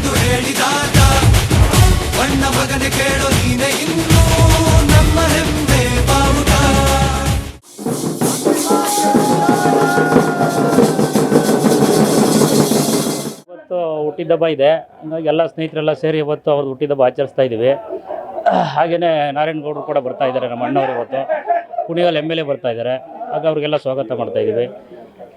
ಎಂದು ಹೇಳಿದಾಗ ಬಣ್ಣ ಮಗನೆ ಕೇಳೋ ನೀನೆ ಇನ್ನೂ ನಮ್ಮ ಹೆಮ್ಮೆ ಬಾವುಟ. ಇವತ್ತು ಹುಟ್ಟಿದಬ್ಬ ಇದೆ, ಹಂಗಾಗಿ ಎಲ್ಲ ಸ್ನೇಹಿತರೆಲ್ಲ ಸೇರಿ ಇವತ್ತು ಅವ್ರದ್ದು ಹುಟ್ಟಿದಬ್ಬ ಆಚರಿಸ್ತಾ ಇದ್ದೀವಿ. ಹಾಗೆಯೇ ನಾರಾಯಣಗೌಡರು ಕೂಡ ಬರ್ತಾ ಇದ್ದಾರೆ, ನಮ್ಮ ಅಣ್ಣವರು ಇವತ್ತು ಕುಣಿಗಲ್ MLA ಬರ್ತಾ ಇದ್ದಾರೆ, ಆಗ ಅವ್ರಿಗೆಲ್ಲ ಸ್ವಾಗತ ಮಾಡ್ತಾ ಇದ್ದೀವಿ.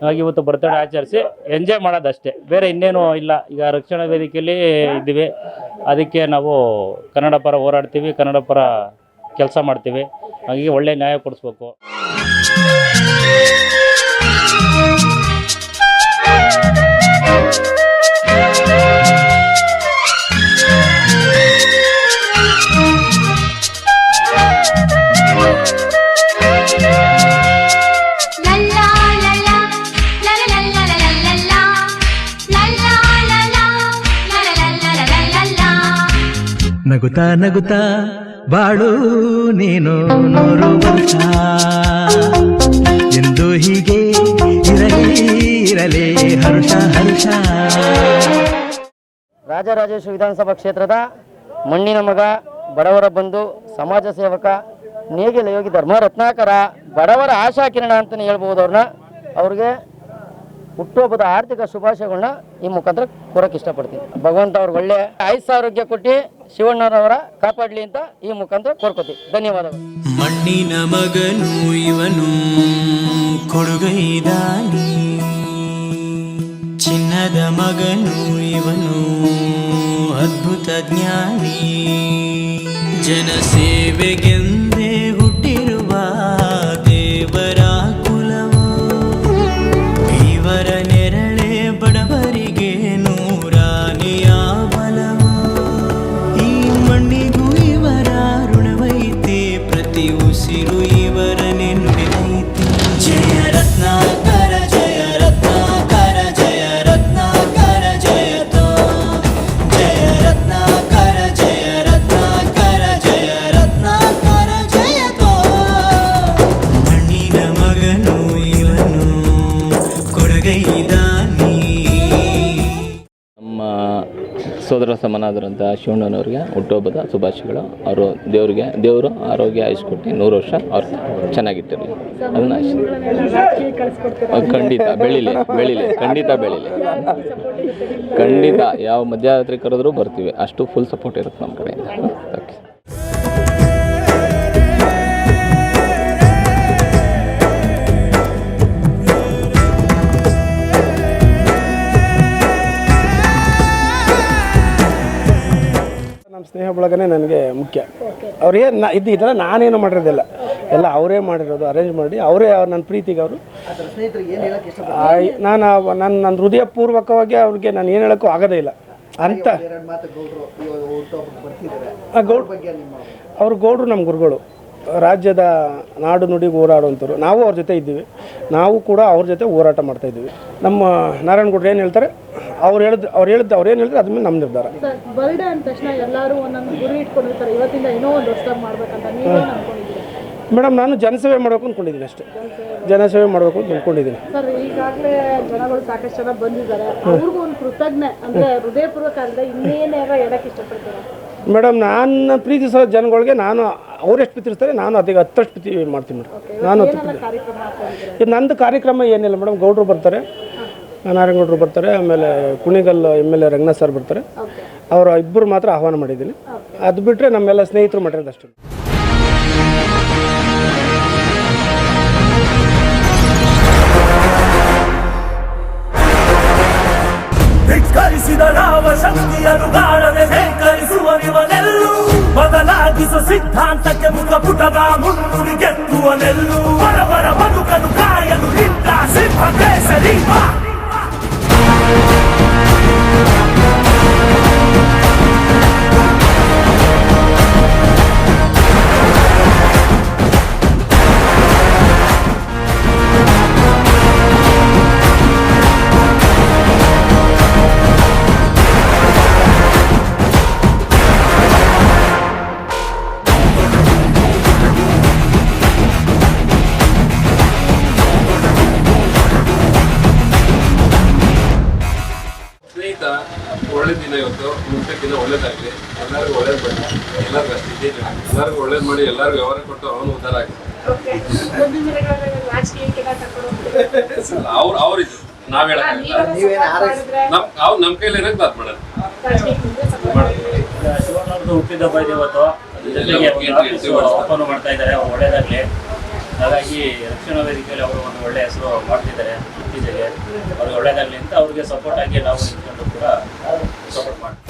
ಹಾಗೆ ಇವತ್ತು ಬರ್ತಡೇ ಆಚರಿಸಿ ಎಂಜಾಯ್ ಮಾಡೋದಷ್ಟೇ, ಬೇರೆ ಇನ್ನೇನು ಇಲ್ಲ. ಈಗ ರಕ್ಷಣಾ ವೇದಿಕೆಯಲ್ಲಿ ಇದ್ದೀವಿ, ಅದಕ್ಕೆ ನಾವು ಕನ್ನಡ ಪರ ಹೋರಾಡ್ತೀವಿ, ಕನ್ನಡ ಪರ ಕೆಲಸ ಮಾಡ್ತೀವಿ. ಹಾಗೆ ಒಳ್ಳೆ ನ್ಯಾಯ ಕೊಡಿಸ್ಬೇಕು. ನಗುತ್ತಾ ನಗುತ್ತಾ ಬಾಳು ನೀನು 100 ವರ್ಷ ಎಂದು ಹೀಗೆ ಇರಲೇ ಹರ್ಷ ಹರ್ಷ. ರಾಜರಾಜೇಶ್ವರಿ ವಿಧಾನಸಭಾ ಕ್ಷೇತ್ರದ ಮಣ್ಣಿನ ಮಗ, ಬಡವರ ಬಂಧು, ಸಮಾಜ ಸೇವಕ, ನೇಗಿಲ ಯೋಗಿ ಧರ್ಮ ರತ್ನಾಕರ, ಬಡವರ ಆಶಾ ಕಿರಣ ಅಂತಲೇ ಹೇಳ್ಬೋದು ಅವ್ರನ್ನ. ಅವ್ರಿಗೆ ಹುಟ್ಟುಹಬ್ಬದ ಆರ್ಥಿಕ ಶುಭಾಶಯಗಳನ್ನ ಈ ಮುಖಾಂತರ ಕೋರಕ್ಕೆ ಇಷ್ಟಪಡ್ತೀನಿ. ಭಗವಂತ ಅವ್ರಿಗೆ ಒಳ್ಳೆ ಆಯುಷ್ಯ ಆರೋಗ್ಯ ಕೊಟ್ಟು ಶಿವಣ್ಣನವರ ಕಾಪಾಡಲಿ ಅಂತ ಈ ಮುಖಾಂತರ ಕೋರ್ಕೋತೀವಿ. ಧನ್ಯವಾದಗಳು. ಮಣ್ಣಿನ ಮಗನು ಇವನು ಕೊಡುಗೈದಾನಿ, ಚಿನ್ನದ ಮಗನು ಇವನು ಅದ್ಭುತ ಜ್ಞಾನಿ, ಜನಸೇವೆಗೆಂದೇ ಹುಟ್ಟಿರುವ ದೇವರ ಕುಲವು, ಇವರ ನೆರಳೆ ಬಡವರಿಗೆ ನೂರಾನೆಯ ಬಲವು, ಈ ಮಣ್ಣಿಗೂ ಇವರ ಋಣವೈತೆ, ಪ್ರತಿ ಉಸಿರು ಇವರನೆ ನುಡಿದೈತೆ. ಜಯ ರತ್ನಾಕರ ಜಯ ರತ್ನಾಕರ ಜಯ ರತ್ನಾಕರ ಜಯತೋ, ಜಯ ರತ್ನಾಕರ ಜಯ ರತ್ನಾಕರ ಜಯ ರತ್ನಾಕರ ಜಯತೋ. ಮಣ್ಣಿನ ಮಗನು ಇವನು ಕೊಡುಗೈದಾನಿ. ನಮ್ಮ ಸೋದರ ಸಮನಾದರಂಥ ಶಿವಣ್ಣನವ್ರಿಗೆ ಹುಟ್ಟುಹಬ್ಬದ ಶುಭಾಶಯಗಳು. ಅವರು ದೇವರು ಆರೋಗ್ಯ ಆಯುಷ್ಕೊಟ್ಟು 100 ವರ್ಷ ಅವ್ರು ಚೆನ್ನಾಗಿಟ್ಟಿರಲಿ. ಅದನ್ನ ಖಂಡಿತ ಬೆಳೀಲಿ ಖಂಡಿತ ಬೆಳೀಲಿ. ಖಂಡಿತ ಯಾವ ಮಧ್ಯರಾತ್ರಿ ಕರೆದ್ರೂ ಬರ್ತೀವಿ, ಅಷ್ಟು ಫುಲ್ ಸಪೋರ್ಟ್ ಇರುತ್ತೆ ನಮ್ಮ ಕಡೆಯಿಂದ. ಓಕೆ. ನಮ್ಮ ಸ್ನೇಹ ಬಳಗನೇ ನನಗೆ ಮುಖ್ಯ. ಅವ್ರೇನು ಇದೆಲ್ಲ ನಾನೇನು ಮಾಡಿರೋದಿಲ್ಲ, ಎಲ್ಲ ಅವರೇ ಮಾಡಿರೋದು, ಅರೇಂಜ್ ಮಾಡಿ ಅವರೇ ನನ್ನ ಪ್ರೀತಿಗೆ ಅವರು. ನನ್ನ ಹೃದಯಪೂರ್ವಕವಾಗಿ ಅವ್ರಿಗೆ ನಾನು ಏನು ಹೇಳೋಕ್ಕೂ ಆಗೋದೇ ಇಲ್ಲ ಅಂತ. ಗೌಡ್ರು ನಮ್ಮ ಗುರುಗಳು, ರಾಜ್ಯದ ನಾಡು ನುಡಿಗೆ ಹೋರಾಡುವಂಥವ್ರು. ನಾವು ಅವ್ರ ಜೊತೆ ಇದ್ದೀವಿ, ನಾವು ಕೂಡ ಅವ್ರ ಜೊತೆ ಹೋರಾಟ ಮಾಡ್ತಾಯಿದ್ದೀವಿ. ನಮ್ಮ ನಾರಾಯಣಗೌಡ್ರು ಏನು ಹೇಳ್ತಾರೆ, ಅವ್ರು ಏನು ಹೇಳಿದ್ರೆ ಅದ್ರ ಮೇಲೆ ನಮ್ಮ ನಿರ್ಧಾರ. ಬರ್ಡೇ ಅಂದ ತಕ್ಷಣ ಎಲ್ಲರೂ ಒಂದೊಂದು ಗುರಿ ಇಟ್ಕೊಂಡಿರ್ತಾರೆ, ಇವತ್ತಿಂದ ಏನೋ ಒಂದು ಹೊಸದಾಗಿ ಮಾಡ್ಬೇಕಂತ ನೀವು ಅನ್ಕೊಂಡಿದ್ದೀರಾ? ಮೇಡಮ್, ನಾನು ಜನಸೇವೆ ಮಾಡಬೇಕು ಅಂದ್ಕೊಂಡಿದ್ದೀನಿ ಅಷ್ಟೇ. ಜನಸೇವೆ ಮಾಡಬೇಕು ಅಂತ ಅಂದ್ಕೊಂಡಿದ್ದೀನಿ. ಸರ್, ಈಗಾಗಲೇ ಜನಗಳು ಸಾಕಷ್ಟು ಜನ ಬಂದಿದ್ದಾರೆ, ಅವ್ರಿಗೂ ಒಂದು ಕೃತಜ್ಞೆ ಅಂದರೆ ಹೃದಯಪೂರ್ವಕ ಅಲ್ಲದೆ ಇನ್ನೇನಾರ ಹೇಳಕ್ಕೆ ಇಷ್ಟಪಡ್ತೀರಾ? ಮೇಡಮ್, ನಾನು ಪ್ರೀತಿಸೋ ಜನಗಳಿಗೆ ನಾನು ಅವರೆಷ್ಟು ಪ್ರೀತಿಸ್ತಾರೆ ನಾನು ಅದಕ್ಕೆ 10 ಪ್ರೀತಿ ಮಾಡ್ತೀನಿ ಮೇಡಮ್. ನಾನು ಇದು ನಂದು ಕಾರ್ಯಕ್ರಮ ಏನಿಲ್ಲ ಮೇಡಮ್. ಗೌಡ್ರು ಬರ್ತಾರೆ, ನಾರಾಯಣಗೌಡರು ಬರ್ತಾರೆ, ಆಮೇಲೆ ಕುಣಿಗಲ್ MLA ರಂಗನಾಥ್ ಸರ್ ಬರ್ತಾರೆ. ಅವರು ಇಬ್ಬರು ಮಾತ್ರ ಆಹ್ವಾನ ಮಾಡಿದ್ದೀನಿ. ಅದು ಬಿಟ್ಟರೆ ನಮ್ಮೆಲ್ಲ ಸ್ನೇಹಿತರು ಮಾಡಿರೋದು ಅಷ್ಟೇ. ಧಿಕ್ಕರಿಸಿದ ರಾಮ ಶಕ್ತಿಯನ್ನು ಕಾಣದೆ ಧಿಕ್ಕರಿಸುವನಿವನೆಲ್ಲೂ, ಬದಲಾಗಿಸುವ ಸಿದ್ಧಾಂತಕ್ಕೆ ಮುಖಪುಟದ ಮುನ್ನುಡಿ ಗೆತ್ತುವನೆಲ್ಲೂ, ಬರಬರ ಬದುಕನ್ನು ಕಾಯಲು ಇದ್ದ ಸಿಂಹ ಕೇಸರಿ ಬಾ. ಇವತ್ತು ಮುಂಚೆಕ್ಕಿಂತ ಒಳ್ಳೇದಾಗಲಿ, ಎಲ್ಲರಿಗೂ ಒಳ್ಳೇದು ಮಾಡಿ, ಎಲ್ಲರಿಗೂ ಅಷ್ಟು ಇದ್ದೀನಿ, ಎಲ್ಲರಿಗೂ ಒಳ್ಳೇದು ಮಾಡಿ, ಎಲ್ಲರಿಗೂ ವ್ಯವಹಾರ ಕೊಟ್ಟು ಅವನು ಉದ್ಧಾರ ಆಗಿ ಅವ್ರಿದ್ದು ನಾವ್ ಅವ್ರು ನಮ್ಮ ಕೈಲಿ ಏನಕ್ಕೆ ಮಾತು ಮಾಡೋದು. ಶಿವಣ್ಣವ್ರದ್ದು ಹುಟ್ಟಿದ ಹಬ್ಬ ಇದೆ ಇವತ್ತು. ಜೊತೆಗೆ ಓಪನ್ ಮಾಡ್ತಾ ಇದ್ದಾರೆ, ಅವ್ರು ಒಳ್ಳೇದಾಗಲಿ. ಹಾಗಾಗಿ ರಕ್ಷಣಾ ವೇದಿಕೆಯಲ್ಲಿ ಅವರು ಒಂದು ಒಳ್ಳೆ ಹೆಸರು ಮಾಡ್ತಿದ್ದಾರೆ. ಇತ್ತೀಚೆಗೆ ಅವ್ರಿಗೆ ಒಳ್ಳೇದಾಗಲಿ ಅಂತ ಅವ್ರಿಗೆ ಸಪೋರ್ಟ್ ಆಗಿ ನಾವು ಕೂಡ ಸಪೋರ್ಟ್ ಮಾಡ್ತೀವಿ.